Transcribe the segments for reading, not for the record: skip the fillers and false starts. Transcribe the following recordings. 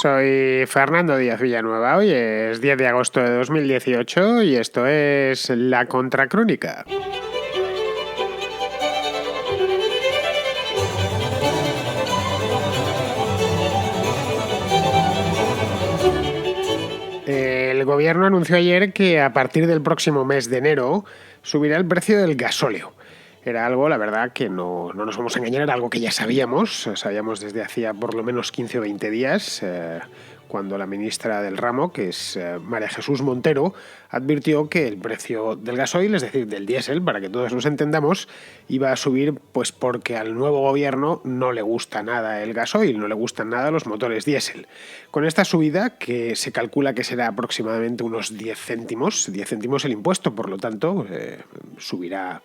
Soy Fernando Díaz Villanueva, hoy es 10 de agosto de 2018 y esto es La Contracrónica. El gobierno anunció ayer que a partir del próximo mes de enero subirá el precio del gasóleo. Era algo, la verdad, que no nos vamos a engañar, era algo que ya sabíamos desde hacía por lo menos 15 o 20 días, cuando la ministra del ramo, que es María Jesús Montero, advirtió que el precio del gasoil, es decir, del diésel, para que todos nos entendamos, iba a subir pues porque al nuevo gobierno no le gusta nada el gasoil, no le gustan nada los motores diésel. Con esta subida, que se calcula que será aproximadamente unos 10 céntimos el impuesto, por lo tanto, subirá,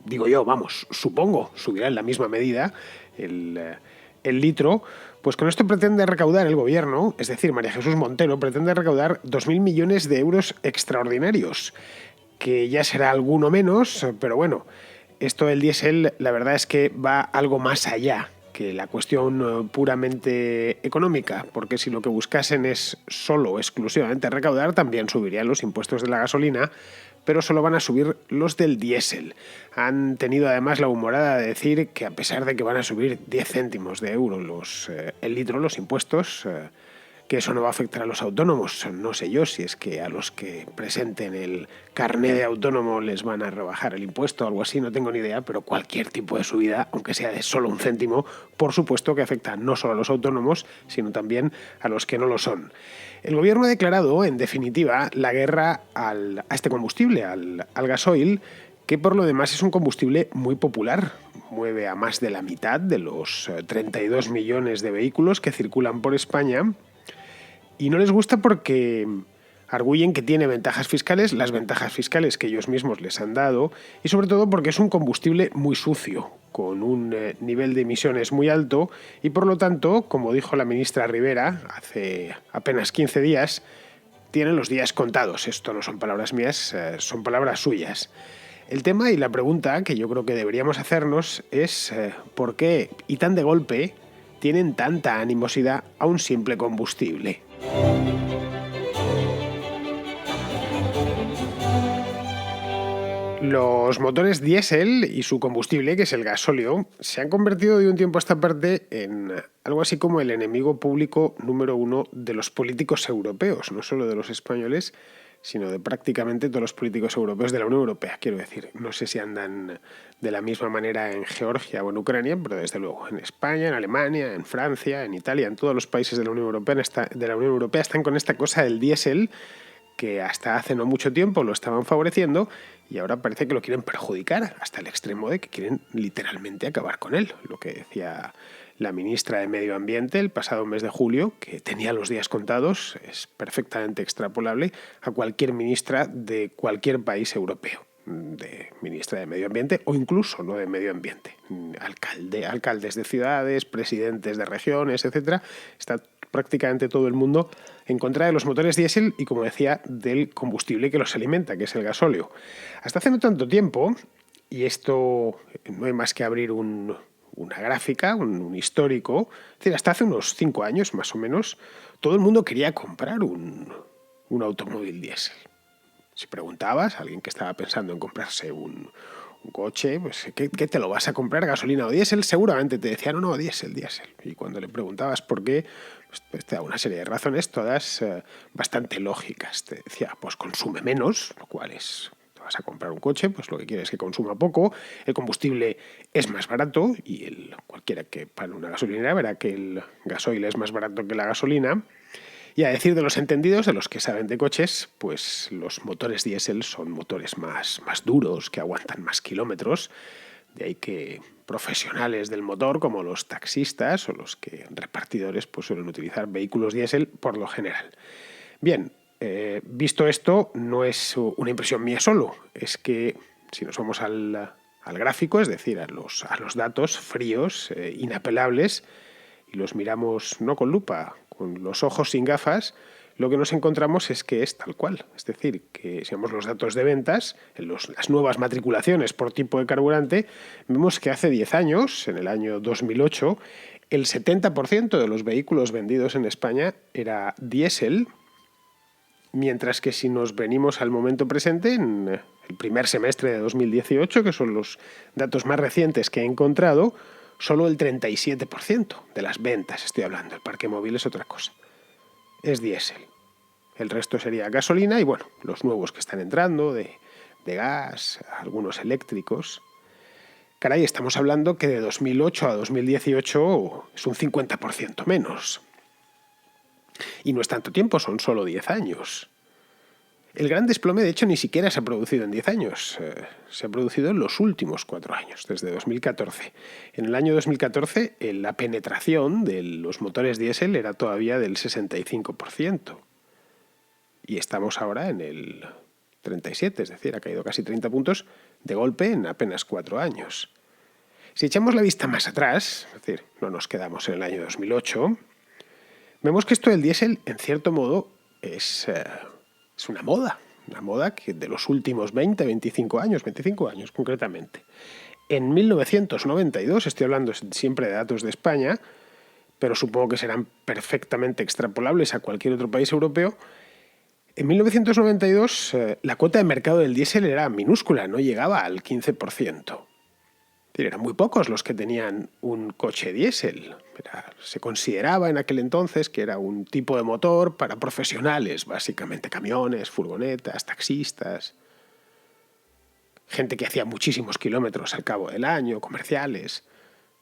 digo yo, supongo, subirá en la misma medida el litro. Pues con esto pretende recaudar el gobierno, es decir, María Jesús Montero, pretende recaudar 2.000 millones de euros extraordinarios, que ya será alguno menos, pero bueno, esto del diésel la verdad es que va algo más allá que la cuestión puramente económica, porque si lo que buscasen es solo, exclusivamente recaudar, también subirían los impuestos de la gasolina, pero solo van a subir los del diésel. Han tenido además la humorada de decir que a pesar de que van a subir 10 céntimos de euro el litro, los impuestos, que eso no va a afectar a los autónomos. No sé yo si es que a los que presenten el carné de autónomo les van a rebajar el impuesto o algo así, no tengo ni idea, pero cualquier tipo de subida, aunque sea de solo un céntimo, por supuesto que afecta no solo a los autónomos, sino también a los que no lo son. El gobierno ha declarado, en definitiva, la guerra a este combustible, al gasoil, que por lo demás es un combustible muy popular. Mueve a más de la mitad de los 32 millones de vehículos que circulan por España. Y no les gusta porque arguyen que tiene ventajas fiscales, las ventajas fiscales que ellos mismos les han dado, y sobre todo porque es un combustible muy sucio, con un nivel de emisiones muy alto, y por lo tanto, como dijo la ministra Rivera hace apenas 15 días, tienen los días contados. Esto no son palabras mías, son palabras suyas. El tema y la pregunta que yo creo que deberíamos hacernos es ¿por qué y tan de golpe tienen tanta animosidad a un simple combustible? Los motores diésel y su combustible, que es el gasóleo, se han convertido de un tiempo a esta parte en algo así como el enemigo público número uno de los políticos europeos, no solo de los españoles, sino de prácticamente todos los políticos europeos de la Unión Europea, quiero decir. No sé si andan de la misma manera en Georgia o en Ucrania, pero desde luego en España, en Alemania, en Francia, en Italia, en todos los países de la Unión Europea están con esta cosa del diésel, que hasta hace no mucho tiempo lo estaban favoreciendo y ahora parece que lo quieren perjudicar hasta el extremo de que quieren literalmente acabar con él. Lo que decía la ministra de Medio Ambiente el pasado mes de julio, que tenía los días contados, es perfectamente extrapolable a cualquier ministra de cualquier país europeo, de ministra de Medio Ambiente o incluso no de Medio Ambiente. Alcaldes de ciudades, presidentes de regiones, etcétera. Está prácticamente todo el mundo en contra de los motores diésel y, como decía, del combustible que los alimenta, que es el gasóleo. Hasta hace no tanto tiempo, y esto no hay más que abrir una gráfica, un histórico, es decir, hasta hace unos 5 años más o menos, todo el mundo quería comprar un automóvil diésel. Si preguntabas a alguien que estaba pensando en comprarse un coche, pues ¿qué te lo vas a comprar, gasolina o diésel? Seguramente te decían, no, diésel. Y cuando le preguntabas por qué, pues te da una serie de razones, todas bastante lógicas. Te decía, pues consume menos, lo cual es, te vas a comprar un coche, pues lo que quieres es que consuma poco, el combustible es más barato, y cualquiera que para una gasolinera verá que el gasoil es más barato que la gasolina. Y a decir de los entendidos, de los que saben de coches, pues los motores diésel son motores más duros, que aguantan más kilómetros. De ahí que profesionales del motor, como los taxistas o los repartidores, pues suelen utilizar vehículos diésel por lo general. Bien, visto esto, no es una impresión mía solo. Es que si nos vamos al gráfico, es decir, a los datos fríos, inapelables, y los miramos no con lupa, con los ojos sin gafas, lo que nos encontramos es que es tal cual. Es decir, que si vemos los datos de ventas, las nuevas matriculaciones por tipo de carburante, vemos que hace 10 años, en el año 2008, el 70% de los vehículos vendidos en España era diésel, mientras que si nos venimos al momento presente, en el primer semestre de 2018, que son los datos más recientes que he encontrado, solo el 37% de las ventas, estoy hablando, el parque móvil es otra cosa, es diésel. El resto sería gasolina y, bueno, los nuevos que están entrando, de gas, algunos eléctricos. Caray, estamos hablando que de 2008 a 2018 es un 50% menos. Y no es tanto tiempo, son solo 10 años. El gran desplome, de hecho, ni siquiera se ha producido en 10 años. Se ha producido en los últimos 4 años, desde 2014. En el año 2014, la penetración de los motores diésel era todavía del 65%. Y estamos ahora en el 37, es decir, ha caído casi 30 puntos de golpe en apenas 4 años. Si echamos la vista más atrás, es decir, no nos quedamos en el año 2008, vemos que esto del diésel, en cierto modo, es una moda que de los últimos 25 años concretamente. En 1992, estoy hablando siempre de datos de España, pero supongo que serán perfectamente extrapolables a cualquier otro país europeo. En 1992 la cuota de mercado del diésel era minúscula, no llegaba al 15%. Eran muy pocos los que tenían un coche diésel. Se consideraba en aquel entonces que era un tipo de motor para profesionales, básicamente camiones, furgonetas, taxistas, gente que hacía muchísimos kilómetros al cabo del año, comerciales,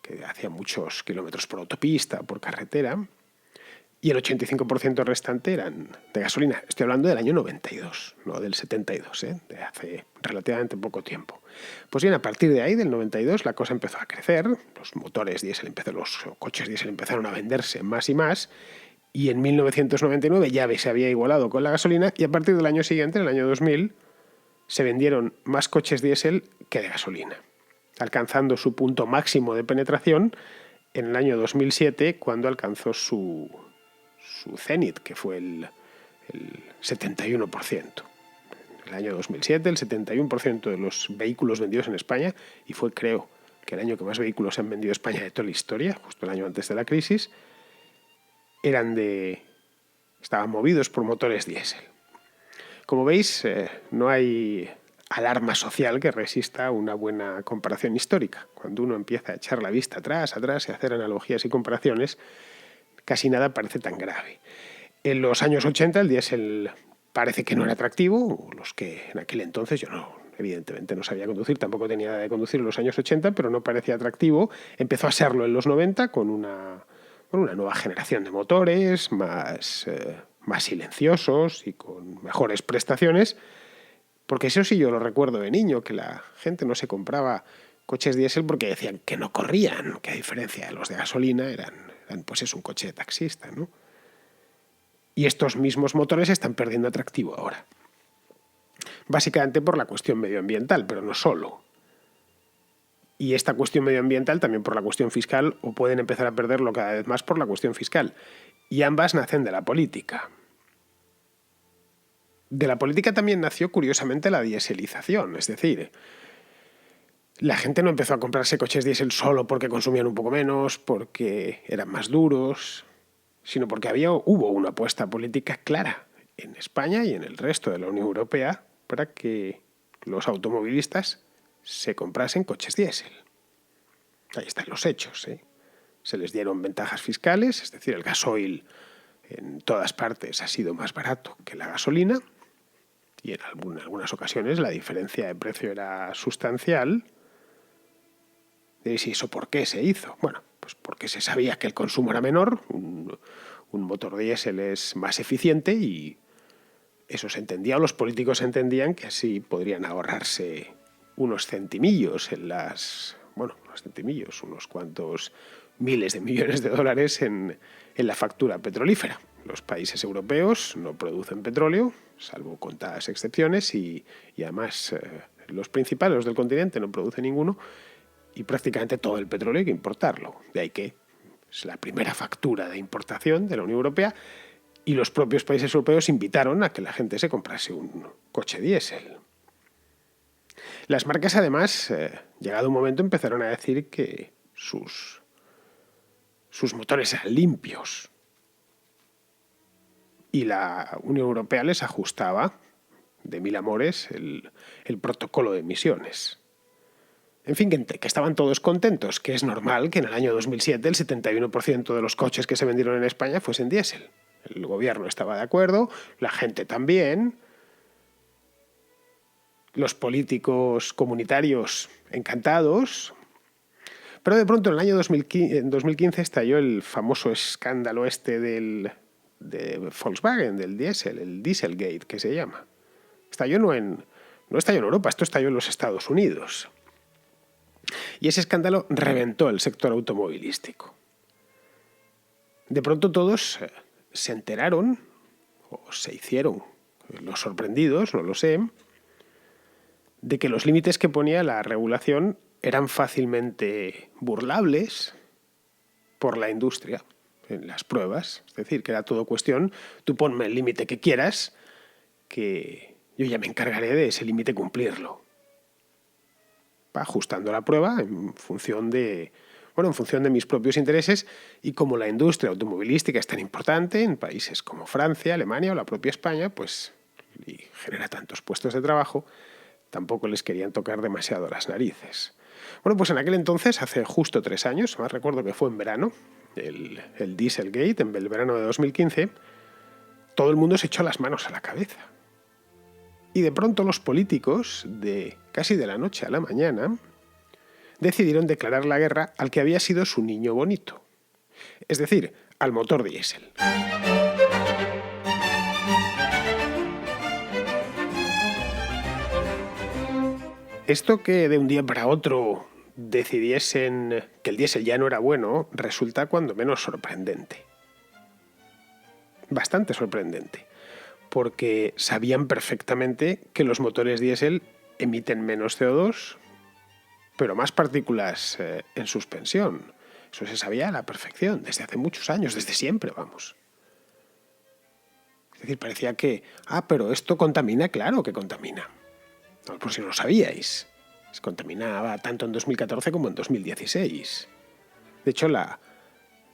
que hacían muchos kilómetros por autopista, por carretera, y el 85% restante eran de gasolina. Estoy hablando del año 92, no del 72, de hace relativamente poco tiempo. Pues bien, a partir de ahí, del 92, la cosa empezó a crecer, los motores diésel, los coches diésel empezaron a venderse más y más, y en 1999 ya se había igualado con la gasolina, y a partir del año siguiente, en el año 2000, se vendieron más coches diésel que de gasolina, alcanzando su punto máximo de penetración en el año 2007, cuando alcanzó su cenit, que fue el 71%. En el año 2007, el 71% de los vehículos vendidos en España, y fue, creo, que el año que más vehículos se han vendido en España de toda la historia, justo el año antes de la crisis, estaban movidos por motores diésel. Como veis, no hay alarma social que resista una buena comparación histórica. Cuando uno empieza a echar la vista atrás y a hacer analogías y comparaciones, casi nada parece tan grave. En los años 80 el diésel parece que no era atractivo, los que en aquel entonces yo evidentemente no sabía conducir, tampoco tenía edad de conducir en los años 80, pero no parecía atractivo. Empezó a serlo en los 90 con una nueva generación de motores más silenciosos y con mejores prestaciones, porque eso sí yo lo recuerdo de niño, que la gente no se compraba coches diésel porque decían que no corrían, que a diferencia de los de gasolina eran pues es un coche de taxista, ¿no? Y estos mismos motores están perdiendo atractivo ahora. Básicamente por la cuestión medioambiental, pero no solo. Y esta cuestión medioambiental también por la cuestión fiscal, o pueden empezar a perderlo cada vez más por la cuestión fiscal. Y ambas nacen de la política. De la política también nació, curiosamente, la dieselización, es decir, la gente no empezó a comprarse coches diésel solo porque consumían un poco menos, porque eran más duros, sino porque hubo una apuesta política clara en España y en el resto de la Unión Europea para que los automovilistas se comprasen coches diésel. Ahí están los hechos, ¿eh? Se les dieron ventajas fiscales, es decir, el gasoil en todas partes ha sido más barato que la gasolina y en algunas ocasiones la diferencia de precio era sustancial. ¿Y eso por qué se hizo? Bueno, pues porque se sabía que el consumo era menor, un motor diésel es más eficiente y eso se entendía, o los políticos entendían que así podrían ahorrarse unos centimillos unos cuantos miles de millones de dólares en la factura petrolífera. Los países europeos no producen petróleo, salvo contadas excepciones, y además los principales del continente no producen ninguno, y prácticamente todo el petróleo hay que importarlo. De ahí que es la primera factura de importación de la Unión Europea y los propios países europeos invitaron a que la gente se comprase un coche diésel. Las marcas, además, llegado un momento, empezaron a decir que sus motores eran limpios. Y la Unión Europea les ajustaba de mil amores el protocolo de emisiones. En fin, que estaban todos contentos, que es normal que en el año 2007 el 71% de los coches que se vendieron en España fuesen diésel. El gobierno estaba de acuerdo, la gente también, los políticos comunitarios encantados. Pero de pronto en el año 2015 estalló el famoso escándalo de Volkswagen, del diésel, el Dieselgate, que se llama. No estalló en Europa, esto estalló en los Estados Unidos. Y ese escándalo reventó el sector automovilístico. De pronto todos se enteraron, o se hicieron los sorprendidos, no lo sé, de que los límites que ponía la regulación eran fácilmente burlables por la industria en las pruebas. Es decir, que era todo cuestión, tú ponme el límite que quieras, que yo ya me encargaré de ese límite cumplirlo. Va ajustando la prueba en función de mis propios intereses, y como la industria automovilística es tan importante en países como Francia, Alemania o la propia España, pues y genera tantos puestos de trabajo, tampoco les querían tocar demasiado las narices. Bueno, pues en aquel entonces, hace justo 3 años, más recuerdo que fue en verano, el Dieselgate, en el verano de 2015, todo el mundo se echó las manos a la cabeza. Y de pronto los políticos, casi de la noche a la mañana, decidieron declarar la guerra al que había sido su niño bonito, es decir, al motor diésel. Esto que de un día para otro decidiesen que el diésel ya no era bueno, resulta cuando menos sorprendente. Bastante sorprendente, porque sabían perfectamente que los motores diésel emiten menos CO2, pero más partículas en suspensión. Eso se sabía a la perfección, desde hace muchos años, desde siempre, vamos. Es decir, parecía que, pero esto contamina, claro que contamina. No, por si no lo sabíais. Se contaminaba tanto en 2014 como en 2016. De hecho, la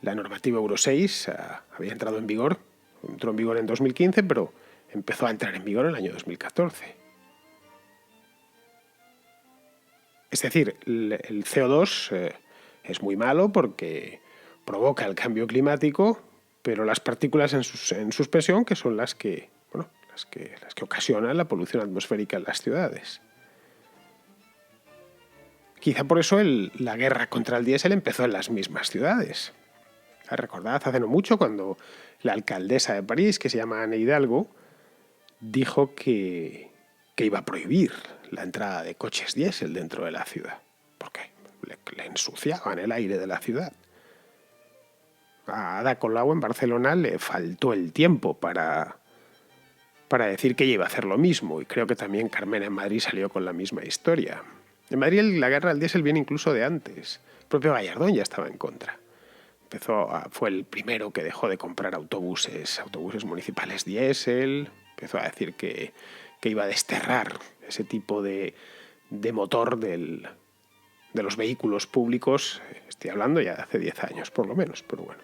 normativa Euro 6 había entrado en vigor, entró en vigor en 2015, pero empezó a entrar en vigor en el año 2014. Es decir, el CO2 es muy malo porque provoca el cambio climático, pero las partículas en suspensión, que son las que ocasionan la polución atmosférica en las ciudades. Quizá por eso la guerra contra el diésel empezó en las mismas ciudades. Recordad hace no mucho cuando la alcaldesa de París, que se llama Anne Hidalgo, dijo que iba a prohibir la entrada de coches diésel dentro de la ciudad, porque le ensuciaban el aire de la ciudad. A Ada Colau en Barcelona le faltó el tiempo para decir que ella iba a hacer lo mismo, y creo que también Carmena en Madrid salió con la misma historia. En Madrid la guerra del diésel viene incluso de antes. El propio Gallardón ya estaba en contra. Fue el primero que dejó de comprar autobuses municipales diésel. Empezó a decir que iba a desterrar ese tipo de motor de los vehículos públicos. Estoy hablando ya de hace 10 años, por lo menos, pero bueno.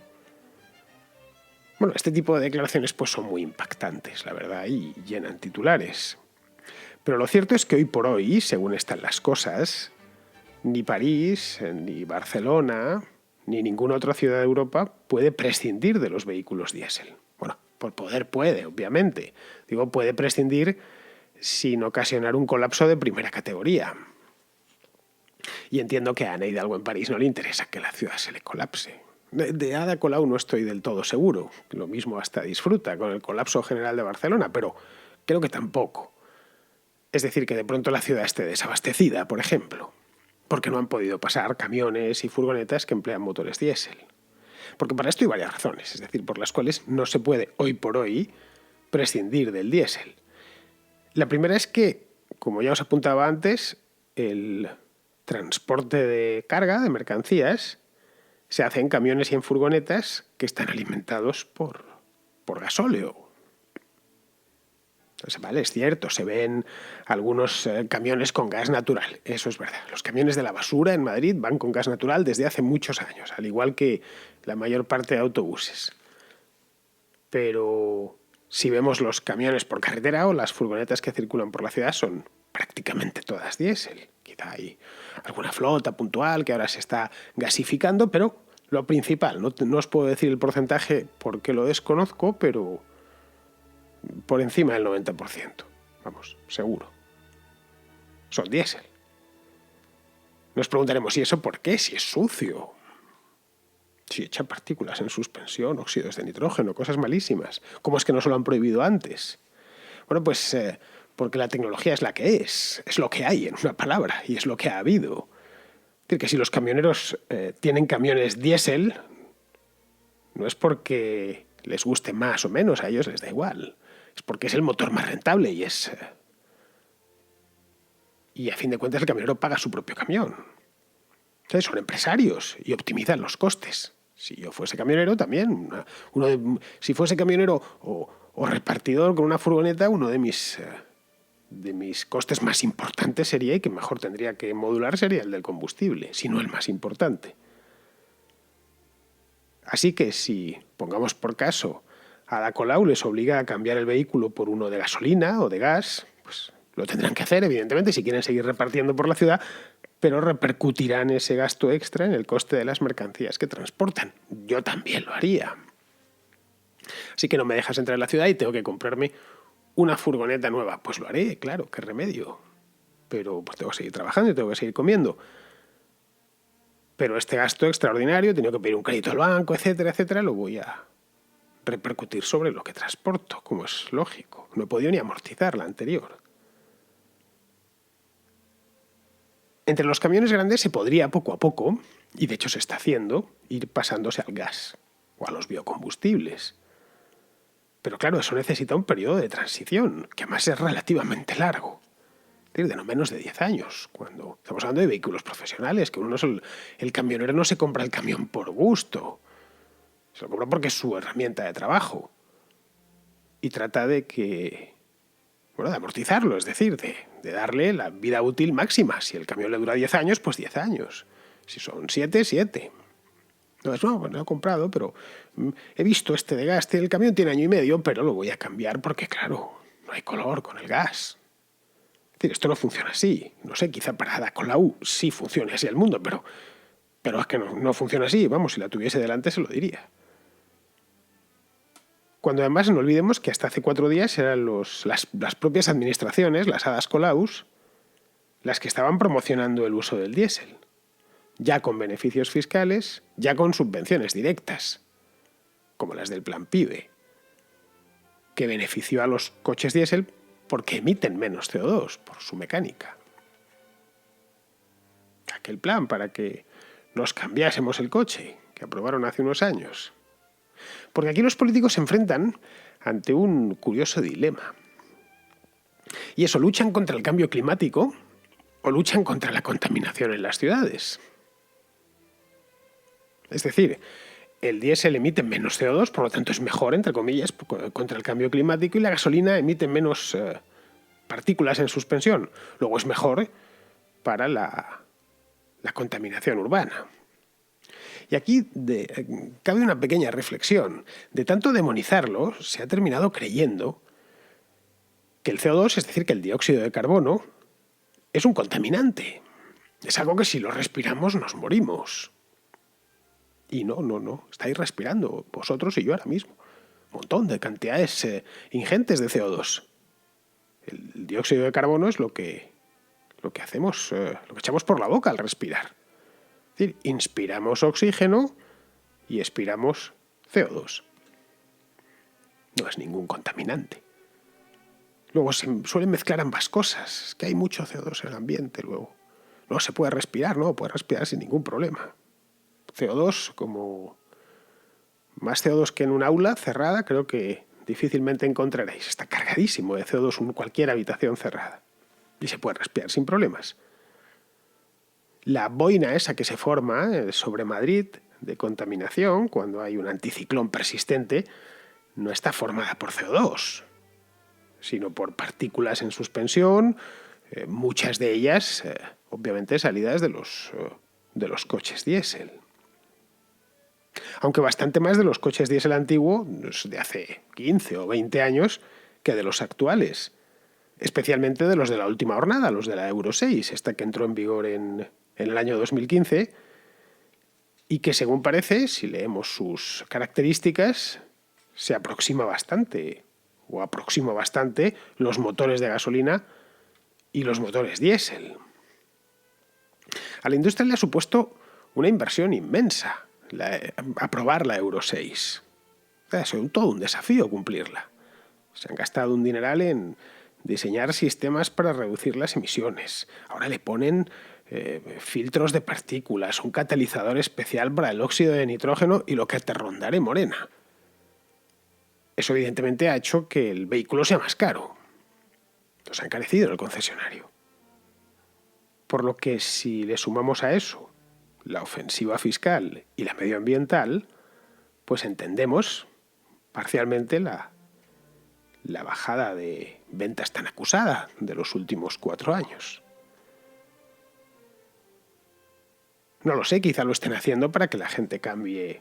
Bueno, este tipo de declaraciones pues son muy impactantes, la verdad, y llenan titulares. Pero lo cierto es que hoy por hoy, según están las cosas, ni París, ni Barcelona, ni ninguna otra ciudad de Europa puede prescindir de los vehículos diésel. Bueno, por poder puede, obviamente. Digo, puede prescindir sin ocasionar un colapso de primera categoría. Y entiendo que a Anne Hidalgo en París no le interesa que la ciudad se le colapse. De Ada Colau no estoy del todo seguro. Lo mismo hasta disfruta con el colapso general de Barcelona, pero creo que tampoco. Es decir, que de pronto la ciudad esté desabastecida, por ejemplo, porque no han podido pasar camiones y furgonetas que emplean motores diésel. Porque para esto hay varias razones, es decir, por las cuales no se puede hoy por hoy prescindir del diésel. La primera es que, como ya os apuntaba antes, el transporte de carga, de mercancías, se hace en camiones y en furgonetas que están alimentados por por gasóleo. Entonces, vale, es cierto, se ven algunos camiones con gas natural, eso es verdad. Los camiones de la basura en Madrid van con gas natural desde hace muchos años, al igual que la mayor parte de autobuses. Pero si vemos los camiones por carretera o las furgonetas que circulan por la ciudad, son prácticamente todas diésel. Quizá hay alguna flota puntual que ahora se está gasificando, pero lo principal, no os puedo decir el porcentaje porque lo desconozco, pero por encima del 90%. Vamos, seguro. Son diésel. Nos preguntaremos, ¿y eso por qué? Si es sucio. Si echa partículas en suspensión, óxidos de nitrógeno, cosas malísimas. ¿Cómo es que no se lo han prohibido antes? Bueno, pues porque la tecnología es la que es lo que hay en una palabra, y es lo que ha habido. Es decir, que si los camioneros tienen camiones diésel, no es porque les guste más o menos, a ellos les da igual. Es porque es el motor más rentable y a fin de cuentas el camionero paga su propio camión. Entonces son empresarios y optimizan los costes. Si yo fuese camionero también, si fuese camionero o repartidor con una furgoneta, uno de mis costes más importantes sería, y que mejor tendría que modular, sería el del combustible, si no el más importante. Así que si, pongamos por caso, a Ada Colau les obliga a cambiar el vehículo por uno de gasolina o de gas, pues lo tendrán que hacer, evidentemente, si quieren seguir repartiendo por la ciudad, pero repercutirán ese gasto extra en el coste de las mercancías que transportan. Yo también lo haría. Así que no me dejas entrar en la ciudad y tengo que comprarme una furgoneta nueva. Pues lo haré, claro, qué remedio. Pero pues tengo que seguir trabajando y tengo que seguir comiendo. Pero este gasto extraordinario, he tenido que pedir un crédito al banco, etcétera, etcétera, lo voy a repercutir sobre lo que transporto, como es lógico. No he podido ni amortizar la anterior. Entre los camiones grandes se podría poco a poco, y de hecho se está haciendo, ir pasándose al gas o a los biocombustibles. Pero claro, eso necesita un periodo de transición, que además es relativamente largo. Es decir, de no menos de 10 años, cuando estamos hablando de vehículos profesionales, que el camionero no se compra el camión por gusto, se lo compra porque es su herramienta de trabajo. Y trata de amortizarlo, es decir, de darle la vida útil máxima. Si el camión le dura 10 años, pues 10 años. Si son 7, 7. Pues no lo he comprado, pero he visto este desgaste. El camión tiene 1 año y medio, pero lo voy a cambiar porque, claro, no hay color con el gas. Es decir, esto no funciona así. No sé, quizá para Ada Colau sí funcione así el mundo, pero es que no funciona así. Vamos, si la tuviese delante se lo diría. Cuando además no olvidemos que hasta hace 4 días eran las propias administraciones, las Hadas Colaus, las que estaban promocionando el uso del diésel. Ya con beneficios fiscales, ya con subvenciones directas, como las del Plan PIBE, que benefició a los coches diésel porque emiten menos CO2 por su mecánica. Aquel plan para que nos cambiásemos el coche, que aprobaron hace unos años. Porque aquí los políticos se enfrentan ante un curioso dilema. Y eso, luchan contra el cambio climático o luchan contra la contaminación en las ciudades. Es decir, el diésel emite menos CO2, por lo tanto es mejor, entre comillas, contra el cambio climático, y la gasolina emite menos partículas en suspensión. Luego es mejor para la contaminación urbana. Y aquí cabe una pequeña reflexión. De tanto demonizarlo, se ha terminado creyendo que el CO2, es decir, que el dióxido de carbono, es un contaminante. Es algo que si lo respiramos nos morimos. Y no. Estáis respirando vosotros y yo ahora mismo. Un montón de cantidades ingentes de CO2. El dióxido de carbono es lo que hacemos, lo que echamos por la boca al respirar. Es decir, inspiramos oxígeno y expiramos CO2. No es ningún contaminante. Luego se suelen mezclar ambas cosas. Es que hay mucho CO2 en el ambiente luego. No se puede respirar, no, puede respirar sin ningún problema. CO2, como más CO2 que en un aula cerrada, creo que difícilmente encontraréis. Está cargadísimo de CO2 en cualquier habitación cerrada. Y se puede respirar sin problemas. La boina esa que se forma sobre Madrid de contaminación, cuando hay un anticiclón persistente, no está formada por CO2, sino por partículas en suspensión, muchas de ellas, obviamente, salidas de los coches diésel. Aunque bastante más de los coches diésel antiguos de hace 15 o 20 años que de los actuales, especialmente de los de la última hornada, los de la Euro 6, esta que entró en vigor en el año 2015, y que, según parece, si leemos sus características, se aproxima bastante los motores de gasolina y los motores diésel. A la industria le ha supuesto una inversión inmensa aprobar la Euro 6. Ha sido todo un desafío cumplirla. Se han gastado un dineral en diseñar sistemas para reducir las emisiones. Ahora le ponen filtros de partículas, un catalizador especial para el óxido de nitrógeno y lo que te rondaré morena. Eso evidentemente ha hecho que el vehículo sea más caro. Nos ha encarecido en el concesionario. Por lo que si le sumamos a eso la ofensiva fiscal y la medioambiental, pues entendemos parcialmente la bajada de ventas tan acusada de los últimos 4 años. No lo sé, quizá lo estén haciendo para que la gente cambie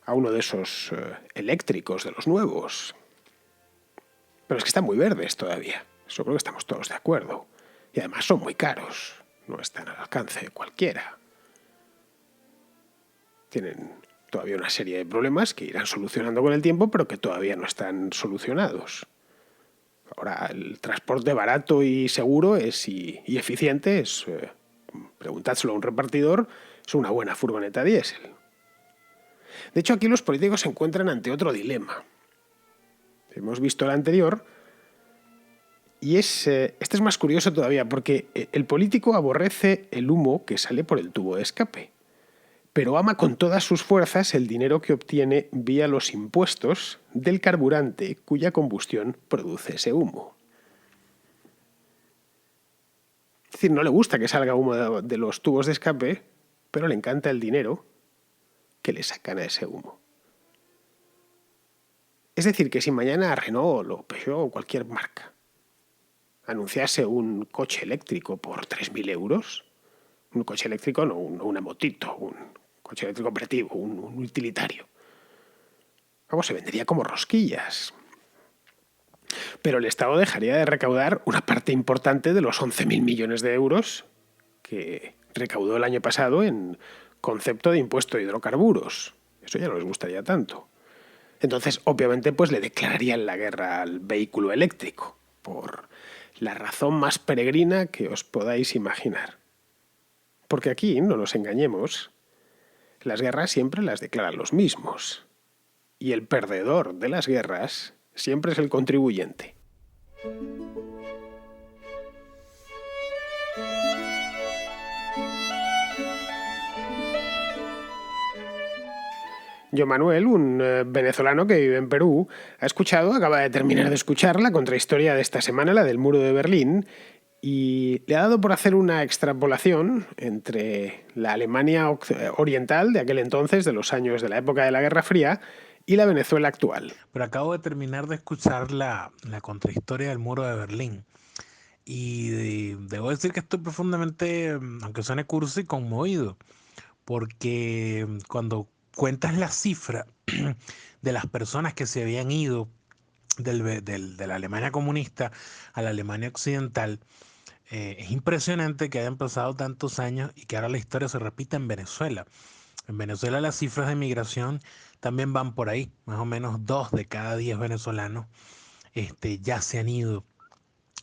a uno de esos eléctricos de los nuevos. Pero es que están muy verdes todavía. Eso creo que estamos todos de acuerdo. Y además son muy caros. No están al alcance de cualquiera. Tienen todavía una serie de problemas que irán solucionando con el tiempo, pero que todavía no están solucionados. Ahora, el transporte barato y seguro y eficiente es, preguntádselo a un repartidor, es una buena furgoneta diésel. De hecho, aquí los políticos se encuentran ante otro dilema. Hemos visto el anterior, y este es más curioso todavía, porque el político aborrece el humo que sale por el tubo de escape, pero ama con todas sus fuerzas el dinero que obtiene vía los impuestos del carburante cuya combustión produce ese humo. Es decir, no le gusta que salga humo de los tubos de escape, pero le encanta el dinero que le sacan a ese humo. Es decir, que si mañana Renault o Peugeot o cualquier marca anunciase un coche eléctrico por 3.000 euros, un coche eléctrico, no una motito, un coche eléctrico operativo, un utilitario, vamos, se vendería como rosquillas. Pero el Estado dejaría de recaudar una parte importante de los 11.000 millones de euros que recaudó el año pasado en concepto de impuesto de hidrocarburos. Eso ya no les gustaría tanto. Entonces, obviamente, pues le declararían la guerra al vehículo eléctrico, por la razón más peregrina que os podáis imaginar. Porque aquí, no nos engañemos, las guerras siempre las declaran los mismos. Y el perdedor de las guerras siempre es el contribuyente. Yo Manuel, un venezolano que vive en Perú, acaba de terminar de escuchar la contrahistoria de esta semana, la del muro de Berlín, y le ha dado por hacer una extrapolación entre la Alemania oriental de aquel entonces, de los años de la época de la Guerra Fría, y la Venezuela actual. Pero acabo de terminar de escuchar la contrahistoria del muro de Berlín. Y debo decir que estoy profundamente, aunque suene cursi, conmovido. Porque cuando cuentas la cifra de las personas que se habían ido de la Alemania comunista a la Alemania occidental, es impresionante que hayan pasado tantos años y que ahora la historia se repita en Venezuela. En Venezuela las cifras de migración también van por ahí, más o menos 2 de cada 10 venezolanos ya se han ido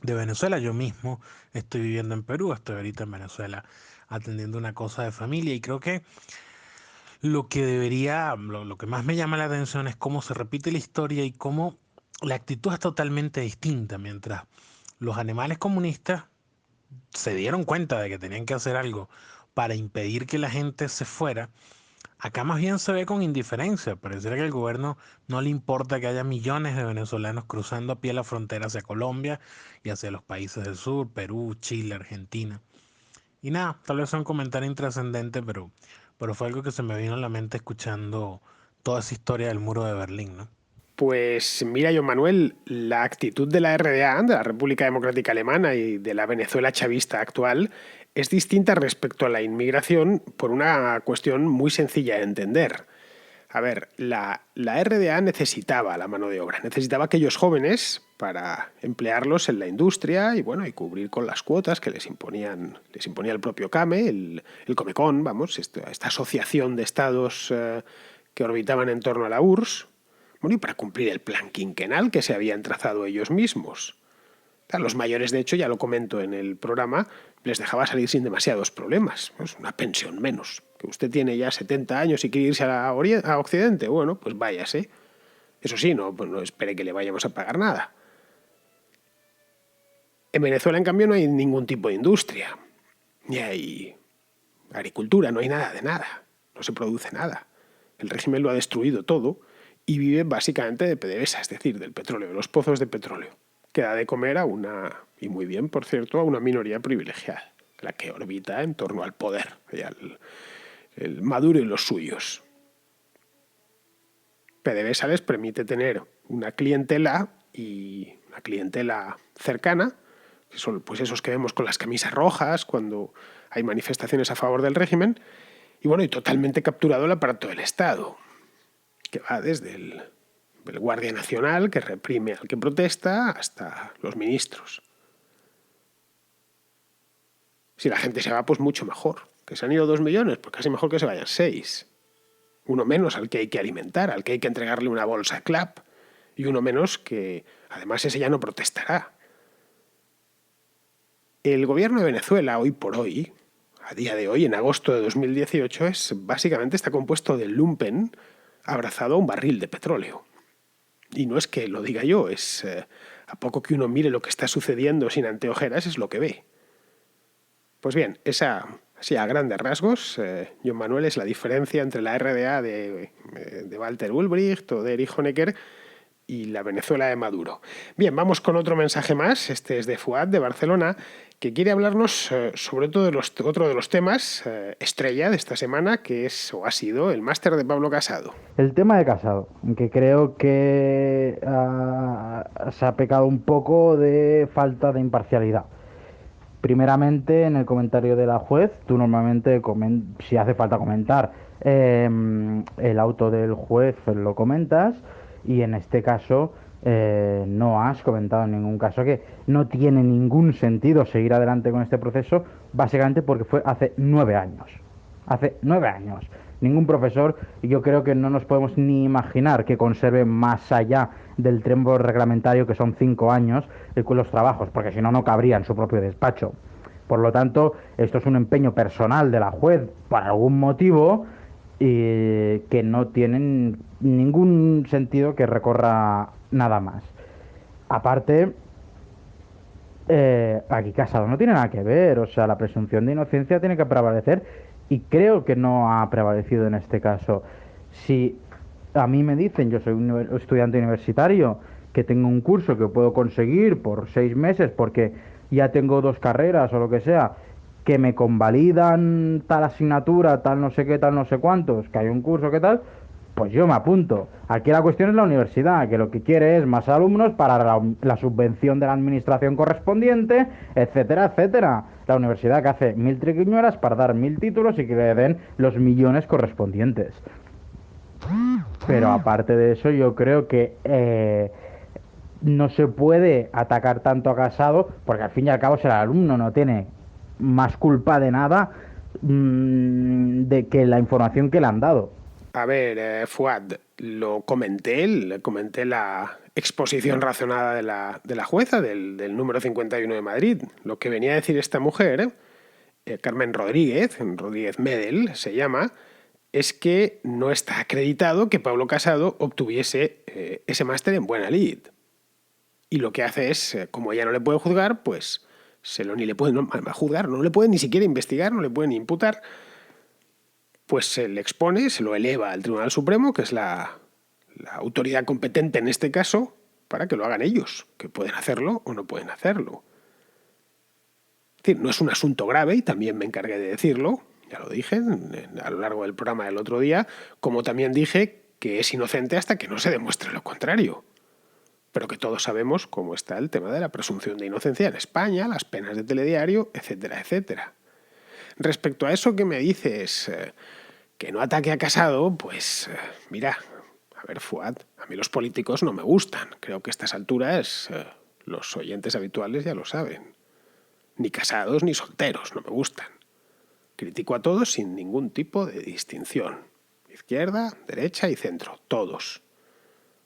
de Venezuela. Yo mismo estoy viviendo en Perú, estoy ahorita en Venezuela atendiendo una cosa de familia y creo que lo que más me llama la atención es cómo se repite la historia y cómo la actitud es totalmente distinta. Mientras los animales comunistas se dieron cuenta de que tenían que hacer algo para impedir que la gente se fuera, acá más bien se ve con indiferencia. Pareciera que al gobierno no le importa que haya millones de venezolanos cruzando a pie la frontera hacia Colombia y hacia los países del sur, Perú, Chile, Argentina. Y nada, tal vez sea un comentario intrascendente, pero fue algo que se me vino a la mente escuchando toda esa historia del muro de Berlín, ¿no? Pues mira, John Manuel, la actitud de la RDA, de la República Democrática Alemana y de la Venezuela chavista actual es distinta respecto a la inmigración por una cuestión muy sencilla de entender. A ver, la RDA necesitaba la mano de obra, necesitaba aquellos jóvenes para emplearlos en la industria y bueno, y cubrir con las cuotas que les imponía el propio CAME, el Comecon, vamos, esta asociación de estados que orbitaban en torno a la URSS, bueno, y para cumplir el plan quinquenal que se habían trazado ellos mismos. A los mayores, de hecho, ya lo comento en el programa, les dejaba salir sin demasiados problemas. Pues una pensión menos. Que usted tiene ya 70 años y quiere irse a Occidente, bueno, pues váyase. Eso sí, pues no espere que le vayamos a pagar nada. En Venezuela, en cambio, no hay ningún tipo de industria. Ni hay agricultura, no hay nada de nada. No se produce nada. El régimen lo ha destruido todo y vive básicamente de PDVSA, es decir, del petróleo, de los pozos de petróleo, que da de comer a una, y muy bien, por cierto, a una minoría privilegiada, la que orbita en torno al poder, el Maduro y los suyos. PDVSA les permite tener una clientela y una clientela cercana, que son pues esos que vemos con las camisas rojas cuando hay manifestaciones a favor del régimen, y bueno, y totalmente capturado el aparato del Estado, que va desde el Guardia Nacional, que reprime al que protesta, hasta los ministros. Si la gente se va, pues mucho mejor. Que se han ido 2 millones, pues casi mejor que se vayan 6. Uno menos al que hay que alimentar, al que hay que entregarle una bolsa CLAP, y uno menos que, además, ese ya no protestará. El gobierno de Venezuela, hoy por hoy, a día de hoy, en agosto de 2018, básicamente está compuesto de lumpen abrazado a un barril de petróleo. Y no es que lo diga yo, a poco que uno mire lo que está sucediendo sin anteojeras, es lo que ve. Pues bien, así a grandes rasgos, John Manuel, es la diferencia entre la RDA de Walter Ulbricht o de Erich Honecker y la Venezuela de Maduro. Bien, vamos con otro mensaje más. Este es de Fuad, de Barcelona, que quiere hablarnos sobre otro de los temas estrella de esta semana, que es o ha sido el máster de Pablo Casado. El tema de Casado, que creo que se ha pecado un poco de falta de imparcialidad. Primeramente, en el comentario de la juez, tú normalmente, si hace falta comentar el auto del juez, lo comentas, y en este caso no has comentado en ningún caso que no tiene ningún sentido seguir adelante con este proceso, básicamente porque fue hace 9 años. Hace 9 años. Ningún profesor, y yo creo que no nos podemos ni imaginar que conserve más allá del tiempo reglamentario, que son 5 años, los trabajos, porque si no, no cabría en su propio despacho. Por lo tanto, esto es un empeño personal de la juez por algún motivo y que no tiene ningún sentido que recorra nada más. Aparte, aquí Casado no tiene nada que ver, o sea, la presunción de inocencia tiene que prevalecer y creo que no ha prevalecido en este caso. Si a mí me dicen, yo soy un estudiante universitario, que tengo un curso que puedo conseguir por 6 meses porque ya tengo 2 carreras o lo que sea, que me convalidan tal asignatura, tal no sé qué, tal no sé cuántos, que hay un curso que tal, pues yo me apunto. Aquí la cuestión es la universidad, que lo que quiere es más alumnos para la subvención de la administración correspondiente, etcétera, etcétera. La universidad que hace 1000 triquiñuelas para dar 1000 títulos y que le den los millones correspondientes. Pero aparte de eso, yo creo que no se puede atacar tanto a Casado, porque al fin y al cabo, si el alumno no tiene más culpa de nada de que la información que le han dado. A ver, Fuad, le comenté la exposición razonada de la jueza del número 51 de Madrid. Lo que venía a decir esta mujer, Carmen Rodríguez Medel se llama, es que no está acreditado que Pablo Casado obtuviese ese máster en buena lid. Y lo que hace es, como ella no le puede juzgar, pues ni le pueden juzgar, no le pueden ni siquiera investigar, no le pueden imputar, pues se le expone, se lo eleva al Tribunal Supremo, que es la autoridad competente en este caso, para que lo hagan ellos, que pueden hacerlo o no pueden hacerlo. Es decir, no es un asunto grave, y también me encargué de decirlo, ya lo dije a lo largo del programa del otro día, como también dije que es inocente hasta que no se demuestre lo contrario. Pero que todos sabemos cómo está el tema de la presunción de inocencia en España, las penas de telediario, etcétera, etcétera. Respecto a eso que me dices, que no ataque a Casado, pues mira, a ver, Fuad, a mí los políticos no me gustan. Creo que a estas alturas los oyentes habituales ya lo saben. Ni casados ni solteros, no me gustan. Critico a todos sin ningún tipo de distinción. Izquierda, derecha y centro, todos.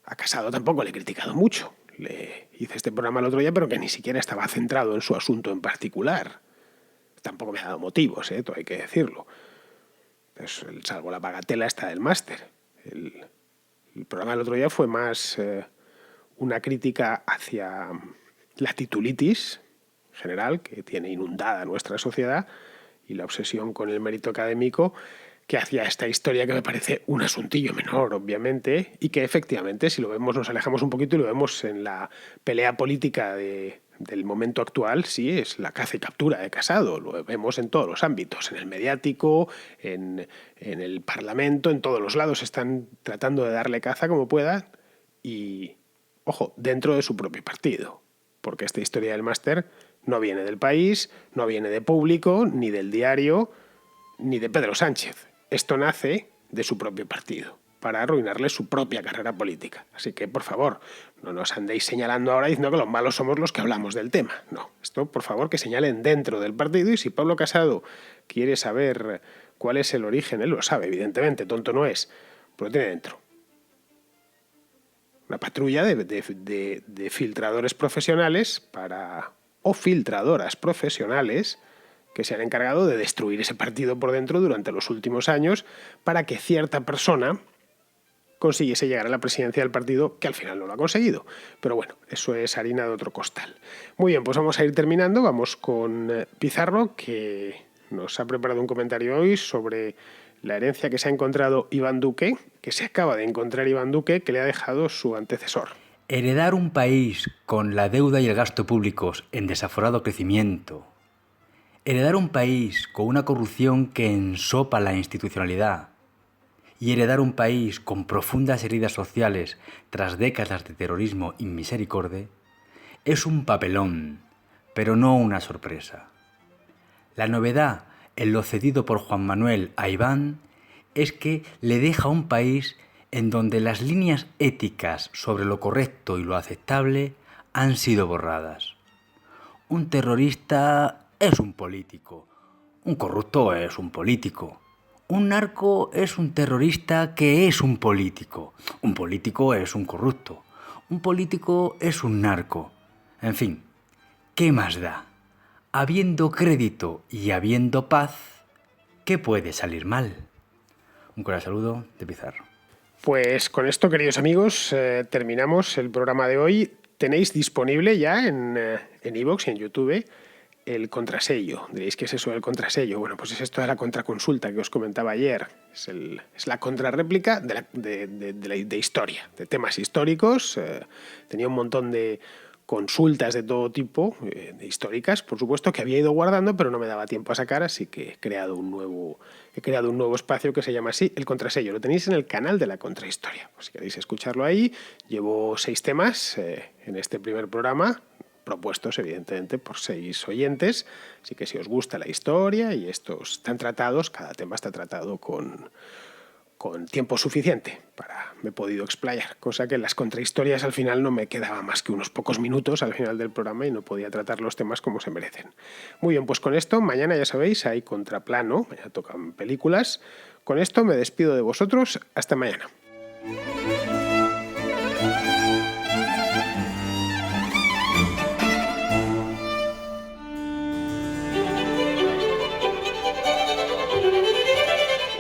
A Casado tampoco le he criticado mucho. Le hice este programa el otro día, pero que ni siquiera estaba centrado en su asunto en particular. Tampoco me ha dado motivos, todo hay que decirlo. Pues, salvo la bagatela esta del máster. El programa del otro día fue más una crítica hacia la titulitis general que tiene inundada nuestra sociedad y la obsesión con el mérito académico, que hacía esta historia que me parece un asuntillo menor, obviamente, y que efectivamente, si lo vemos, nos alejamos un poquito y lo vemos en la pelea política del momento actual, sí, es la caza y captura de Casado. Lo vemos en todos los ámbitos, en el mediático, en el Parlamento, en todos los lados están tratando de darle caza como puedan y, ojo, dentro de su propio partido, porque esta historia del máster no viene del País, no viene de Público, ni del Diario, ni de Pedro Sánchez. Esto nace de su propio partido, para arruinarle su propia carrera política. Así que, por favor, no nos andéis señalando ahora diciendo que los malos somos los que hablamos del tema. No, esto, por favor, que señalen dentro del partido, y si Pablo Casado quiere saber cuál es el origen, él lo sabe, evidentemente, tonto no es, pero lo tiene dentro. Una patrulla de filtradores profesionales o filtradoras profesionales que se han encargado de destruir ese partido por dentro durante los últimos años para que cierta persona consiguiese llegar a la presidencia del partido, que al final no lo ha conseguido. Pero bueno, eso es harina de otro costal. Muy bien, pues vamos a ir terminando. Vamos con Pizarro, que nos ha preparado un comentario hoy sobre la herencia que se ha encontrado Iván Duque, que se acaba de encontrar Iván Duque, que le ha dejado su antecesor. Heredar un país con la deuda y el gasto públicos en desaforado crecimiento. Heredar un país con una corrupción que ensopa la institucionalidad. Y heredar un país con profundas heridas sociales tras décadas de terrorismo y misericordia es un papelón, pero no una sorpresa. La novedad en lo cedido por Juan Manuel a Iván es que le deja un país en donde las líneas éticas sobre lo correcto y lo aceptable han sido borradas. Un terrorista es un político, un corrupto es un político, un narco es un terrorista que es un político es un corrupto, un político es un narco. En fin, ¿qué más da? Habiendo crédito y habiendo paz, ¿qué puede salir mal? Un cordial saludo de Pizarro. Pues con esto, queridos amigos, terminamos el programa de hoy. Tenéis disponible ya en iVoox y en YouTube el contrasello. Diréis, ¿qué es eso del contrasello? Bueno, pues es esto de la contraconsulta que os comentaba ayer. Es la contrarréplica de historia, de temas históricos. Tenía un montón de consultas de todo tipo, históricas, por supuesto, que había ido guardando, pero no me daba tiempo a sacar, así que he creado un nuevo espacio que se llama así, el contrasello. Lo tenéis en el canal de la Contrahistoria. Pues si queréis escucharlo ahí, llevo 6 temas en este primer programa, propuestos evidentemente por 6 oyentes, así que si os gusta la historia y estos están tratados, cada tema está tratado con tiempo suficiente me he podido explayar, cosa que en las contrahistorias al final no me quedaba más que unos pocos minutos al final del programa y no podía tratar los temas como se merecen. Muy bien, pues con esto, mañana ya sabéis, hay Contraplano, mañana tocan películas. Con esto me despido de vosotros, hasta mañana.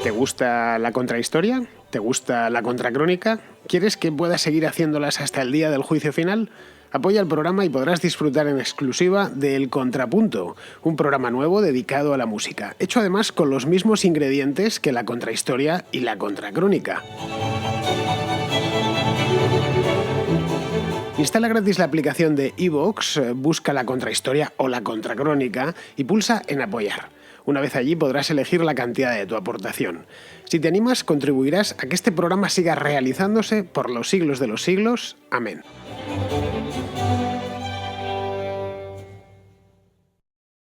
¿Te gusta la contrahistoria? ¿Te gusta la contracrónica? ¿Quieres que pueda seguir haciéndolas hasta el día del juicio final? Apoya el programa y podrás disfrutar en exclusiva de El Contrapunto, un programa nuevo dedicado a la música, hecho además con los mismos ingredientes que la contrahistoria y la contracrónica. Instala gratis la aplicación de iVoox, busca la contrahistoria o la contracrónica y pulsa en apoyar. Una vez allí podrás elegir la cantidad de tu aportación. Si te animas, contribuirás a que este programa siga realizándose por los siglos de los siglos. Amén.